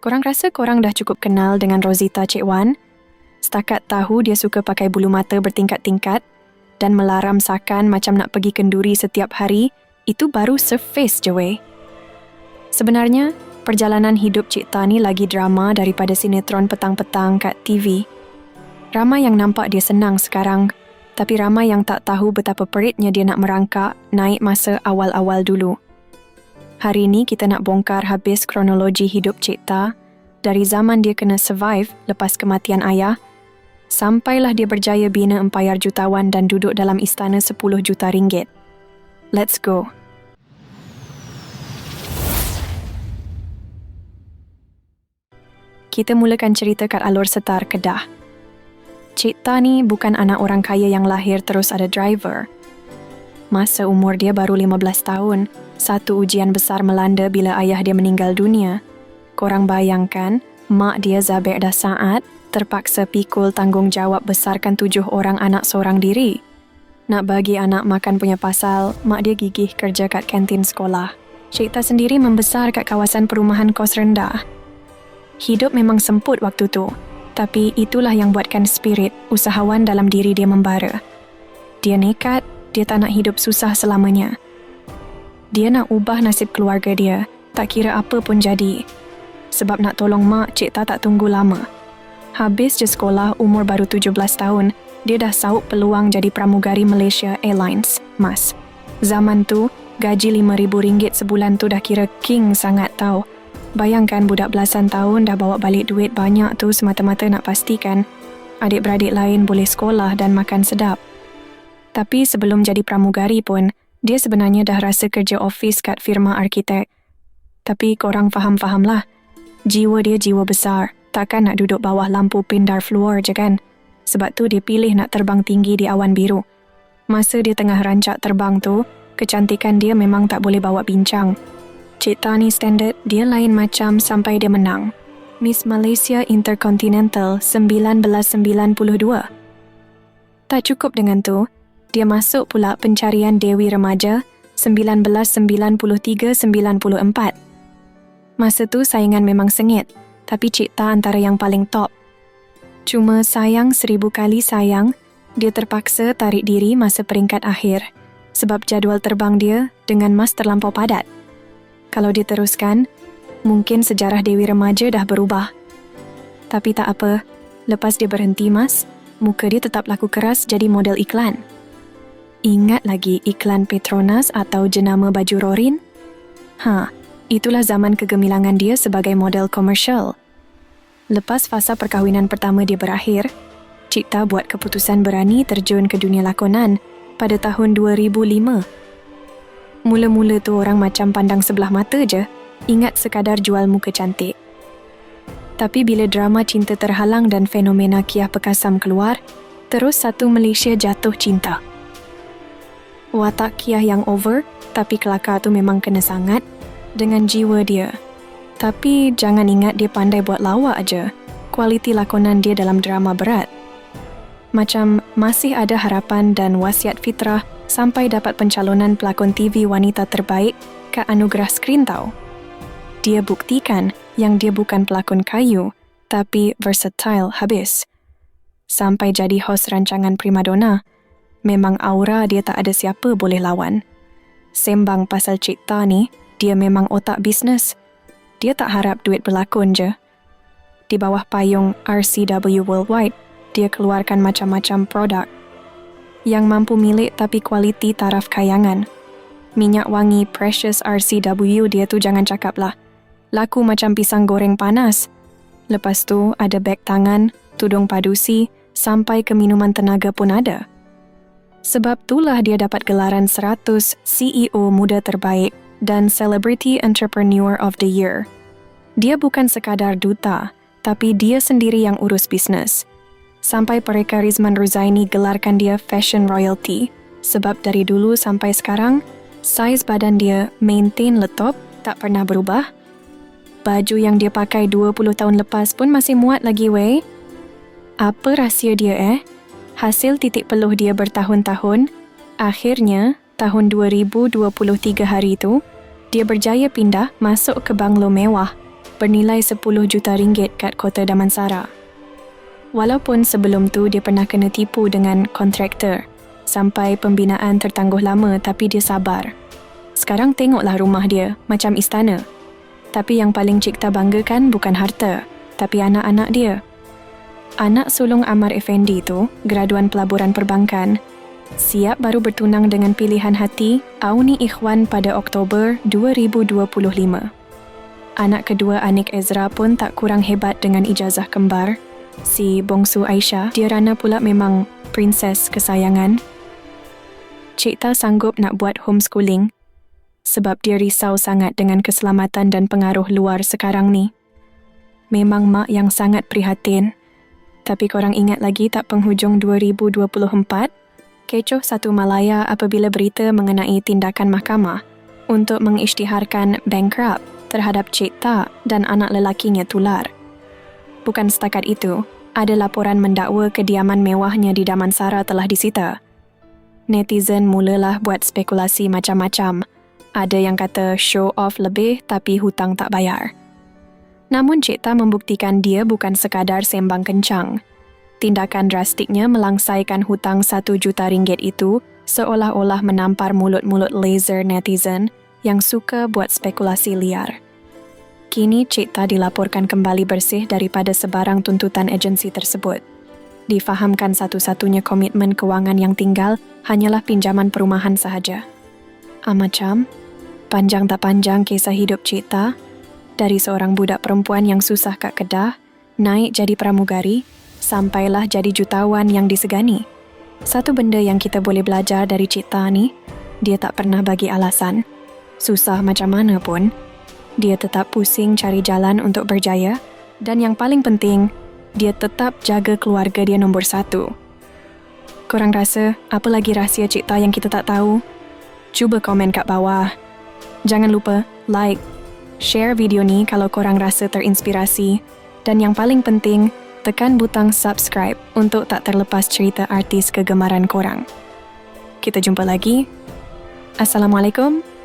Korang rasa korang dah cukup kenal dengan Rosita Cik Wan? Setakat tahu dia suka pakai bulu mata bertingkat-tingkat dan melaram sakan macam nak pergi kenduri setiap hari, itu baru surface je weh. Sebenarnya, perjalanan hidup Cik Ta ni lagi drama daripada sinetron petang-petang kat TV. Ramai yang nampak dia senang sekarang, tapi ramai yang tak tahu betapa peritnya dia nak merangkak naik masa awal-awal dulu. Hari ni kita nak bongkar habis kronologi hidup Cik Ta dari zaman dia kena survive lepas kematian ayah sampailah dia berjaya bina empayar jutawan dan duduk dalam istana 10 juta ringgit. Let's go. Kita mulakan cerita kat Alor Setar, Kedah. Cik Ta ni bukan anak orang kaya yang lahir terus ada driver. Masa umur dia baru 15 tahun, satu ujian besar melanda bila ayah dia meninggal dunia. Korang bayangkan, mak dia Zabaidah Saad terpaksa pikul tanggungjawab besarkan 7 orang anak seorang diri. Nak bagi anak makan punya pasal, mak dia gigih kerja kat kantin sekolah. Cik Ta sendiri membesar kat kawasan perumahan kos rendah. Hidup memang semput waktu tu, tapi itulah yang buatkan spirit usahawan dalam diri dia membara. Dia nekat, dia tak nak hidup susah selamanya. Dia nak ubah nasib keluarga dia, tak kira apa pun jadi. Sebab nak tolong mak, Cik Ta tak tunggu lama. Habis je sekolah, umur baru 17 tahun, dia dah sauk peluang jadi pramugari Malaysia Airlines, MAS. Zaman tu, gaji RM5,000 sebulan tu dah kira king sangat tau. Bayangkan budak belasan tahun dah bawa balik duit banyak tu semata-mata nak pastikan adik-beradik lain boleh sekolah dan makan sedap. Tapi sebelum jadi pramugari pun, dia sebenarnya dah rasa kerja office kat firma arkitek. Tapi korang faham-fahamlah, jiwa dia jiwa besar, takkan nak duduk bawah lampu pindar fluor je kan. Sebab tu dia pilih nak terbang tinggi di awan biru. Masa dia tengah rancak terbang tu, kecantikan dia memang tak boleh bawa bincang. Cik Ta ni standard, dia lain macam sampai dia menang Miss Malaysia Intercontinental 1992. Tak cukup dengan tu, dia masuk pula pencarian Dewi Remaja 1993-94. Masa tu saingan memang sengit, tapi Cik Ta antara yang paling top. Cuma sayang 1000 kali sayang, dia terpaksa tarik diri masa peringkat akhir sebab jadual terbang dia dengan MAS terlampau padat. Kalau dia teruskan, mungkin sejarah Dewi Remaja dah berubah. Tapi tak apa, lepas dia berhenti MAS, muka dia tetap laku keras jadi model iklan. Ingat lagi iklan Petronas atau jenama baju Rorin? Itulah zaman kegemilangan dia sebagai model komersial. Lepas fasa perkahwinan pertama dia berakhir, Cik Ta buat keputusan berani terjun ke dunia lakonan pada tahun 2005. Mula-mula tu orang macam pandang sebelah mata je, ingat sekadar jual muka cantik. Tapi bila drama cinta terhalang dan fenomena Kiah Pekasam keluar, terus satu Malaysia jatuh cinta. Watak Kiah yang over, tapi kelakar tu memang kena sangat dengan jiwa dia. Tapi jangan ingat dia pandai buat lawak aja. Kualiti lakonan dia dalam drama berat. Macam masih ada harapan dan wasiat fitrah sampai dapat pencalonan pelakon TV wanita terbaik ke anugerah skrin tau. Dia buktikan yang dia bukan pelakon kayu, tapi versatile habis. Sampai jadi hos rancangan Primadona, memang aura dia tak ada siapa boleh lawan. Sembang pasal Cik Ta ni, dia memang otak bisnes. Dia tak harap duit berlakon je. Di bawah payung RCW Worldwide, dia keluarkan macam-macam produk yang mampu milik tapi kualiti taraf kayangan. Minyak wangi Precious RCW dia tu jangan cakap lah. Laku macam pisang goreng panas. Lepas tu ada beg tangan, tudung padusi, sampai ke minuman tenaga pun ada. Sebab itulah dia dapat gelaran 100 CEO muda terbaik dan Celebrity Entrepreneur of the Year. Dia bukan sekadar duta, tapi dia sendiri yang urus bisnes. Sampai Pereka Rizman Ruzaini gelarkan dia Fashion Royalty sebab dari dulu sampai sekarang, saiz badan dia maintain letop, tak pernah berubah. Baju yang dia pakai 20 tahun lepas pun masih muat lagi weh. Apa rahsia dia Hasil titik peluh dia bertahun-tahun, akhirnya tahun 2023 hari itu, dia berjaya pindah masuk ke banglo mewah bernilai 10 juta ringgit kat Kota Damansara. Walaupun sebelum tu dia pernah kena tipu dengan kontraktor sampai pembinaan tertangguh lama, tapi dia sabar. Sekarang tengoklah rumah dia macam istana. Tapi yang paling Cik Ta banggakan bukan harta, tapi anak-anak dia. Anak sulung Amar Effendi tu, graduan pelaburan perbankan, siap baru bertunang dengan pilihan hati Auni Ikhwan pada Oktober 2025. Anak kedua Anik Ezra pun tak kurang hebat dengan ijazah kembar. Si bongsu Aisyah, dia Rana pula memang princess kesayangan. Cik Ta sanggup nak buat homeschooling sebab dia risau sangat dengan keselamatan dan pengaruh luar sekarang ni. Memang mak yang sangat prihatin. Tapi korang ingat lagi tak penghujung 2024? Kecoh satu Malaya apabila berita mengenai tindakan mahkamah untuk mengisytiharkan bankrupt terhadap Cik Ta dan anak lelakinya Tular. Bukan setakat itu, ada laporan mendakwa kediaman mewahnya di Damansara telah disita. Netizen mulalah buat spekulasi macam-macam. Ada yang kata show off lebih tapi hutang tak bayar. Namun Cik Ta membuktikan dia bukan sekadar sembang kencang. Tindakan drastiknya melangsaikan hutang 1 juta ringgit itu seolah-olah menampar mulut-mulut laser netizen yang suka buat spekulasi liar. Kini Cik Ta dilaporkan kembali bersih daripada sebarang tuntutan agensi tersebut. Difahamkan satu-satunya komitmen kewangan yang tinggal hanyalah pinjaman perumahan sahaja. Macam, panjang tak panjang kisah hidup Cik Ta, dari seorang budak perempuan yang susah kat Kedah, naik jadi pramugari, sampailah jadi jutawan yang disegani. Satu benda yang kita boleh belajar dari Cik Ta ni, dia tak pernah bagi alasan. Susah macam mana pun, dia tetap pusing cari jalan untuk berjaya, dan yang paling penting, dia tetap jaga keluarga dia nombor 1. Korang rasa apa lagi rahsia Cik Ta yang kita tak tahu? Cuba komen kat bawah. Jangan lupa like, share video ni kalau korang rasa terinspirasi, dan yang paling penting, tekan butang subscribe untuk tak terlepas cerita artis kegemaran korang. Kita jumpa lagi. Assalamualaikum.